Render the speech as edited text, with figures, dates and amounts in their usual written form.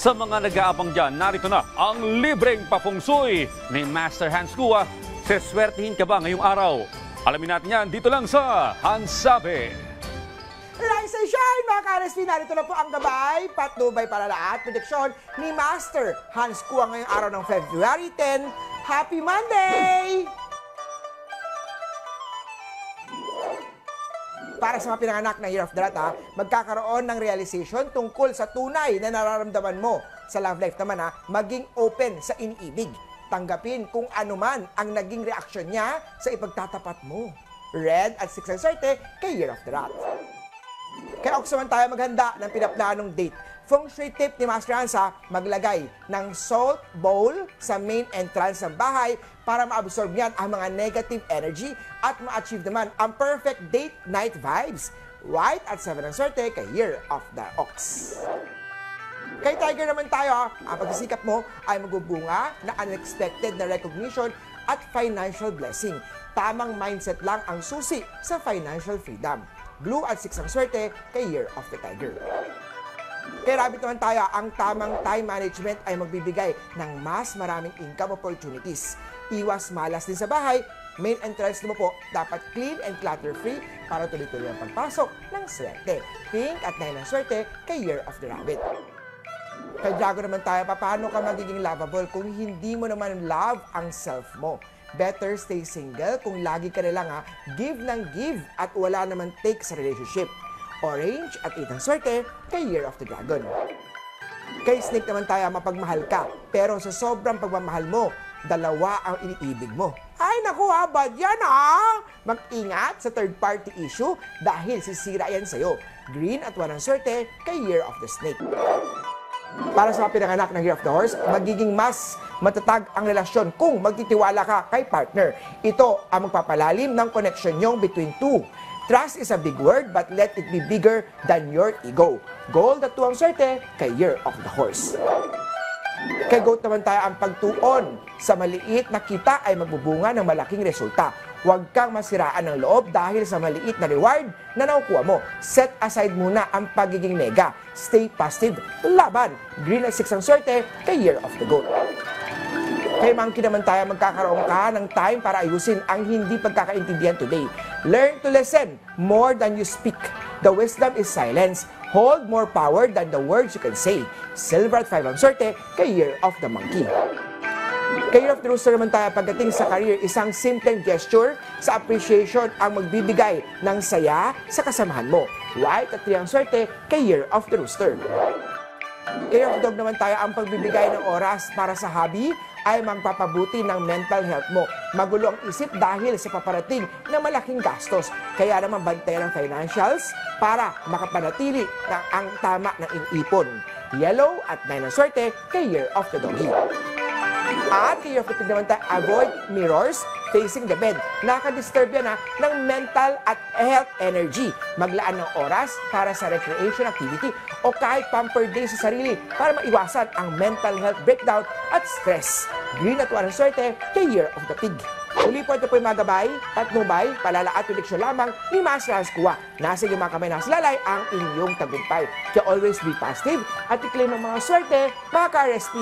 Sa mga nag-aabang dyan, narito na ang libreng papungsoy ni Master Hans Kua. Seswertihin ka ba ngayong araw? Alamin natin yan dito lang sa Hansabi. Rise and shine, mga ka-RSP! Narito na po ang gabay, patnubay para lahat, prediksyon ni Master Hans Kua ngayong araw ng February 10. Happy Monday! Para sa mga pinanganak na Year of the Rat, magkakaroon ng realization tungkol sa tunay na nararamdaman mo. Sa love life naman, maging open sa iniibig. Tanggapin kung ano man ang naging reaksyon niya sa ipagtatapat mo. Red at 6 ang swerte kay Year of the Rat. Kaya Ox naman tayo maghanda ng pinaplanong date. Feng Shui tip ni Master Hansa, maglagay ng salt bowl sa main entrance ng bahay para ma-absorb niyan ang mga negative energy at ma-achieve naman ang perfect date night vibes. White at 7 ang swerte kay Year of the Ox. Kay Tiger naman tayo, ang pagsisikap mo ay magbubunga na unexpected na recognition at financial blessing. Tamang mindset lang ang susi sa financial freedom. Blue at 6 ang swerte kay Year of the Tiger. Kay Rabbit naman tayo, ang tamang time management ay magbibigay ng mas maraming income opportunities. Iwas malas din sa bahay, main entrance mo po dapat clean and clutter-free para tuloy-tuloy ang pagpasok ng swerte. Pink at 9 ang swerte kay Year of the Rabbit. Kay Dragon naman tayo, paano ka magiging lovable kung hindi mo naman love ang self mo? Better stay single kung lagi ka na lang give ng give at wala naman take sa relationship. Orange at 8 ang swerte kay Year of the Dragon. Kay Snake naman tayo, mapagmahal ka, pero sa sobrang pagmamahal mo, dalawa ang iniibig mo. Ay naku bad yan Mag-ingat sa third party issue dahil sisira yan sa'yo. Green at 1 ang swerte kay Year of the Snake. Para sa pinanganak ng Year of the Horse, magiging mas matatag ang relasyon kung magtitiwala ka kay partner. Ito ang magpapalalim ng connection nyong between two. Trust is a big word, but let it be bigger than your ego. Gold at 2 ang swerte kay Year of the Horse. Kay Goat naman tayo, ang pagtuon sa maliit na kita ay magbubunga ng malaking resulta. Huwag kang masiraan ng loob dahil sa maliit na reward na nakukuha mo. Set aside muna ang pagiging nega. Stay positive. Laban. Green at 6 ang swerte kay Year of the Goat. Kay Monkey naman tayo, magkakaroon ka ng time para ayusin ang hindi pagkakaintindihan today. Learn to listen more than you speak. The wisdom is silence. Hold more power than the words you can say. Silver at 5 ang swerte kay Year of the Monkey. Kay Year of the Rooster naman tayo, pagdating sa career, isang simpleng gesture sa appreciation ang magbibigay ng saya sa kasamahan mo. White at 3 ang swerte kay Year of the Rooster. Kay Year of the Dog naman tayo, ang pagbibigay ng oras para sa hobby ay magpapabuti ng mental health mo. Magulo ang isip dahil sa paparating na malaking gastos. Kaya naman bantayan ang financials para makapanatili ng ang tama ng iniipon. Yellow at 9 ang swerte kay Year of the Doggy. At kay Year of the Pig naman tayo, avoid mirrors facing the bed. Nakadisturb yan ng mental at health energy. Maglaan ng oras para sa recreation activity o kahit pamper day sa sarili para maiwasan ang mental health breakdown at stress. Green at 1 ang swerte kay Year of the Pig. Uli po ito po yung mga gabay, patnubay, palala at prediksyon lamang ni Master Hans Kua. Nasa inyong mga kamay na lalay ang inyong tagumpay. Kaya always be positive at i-claim ang mga swerte, mga ka-RSP.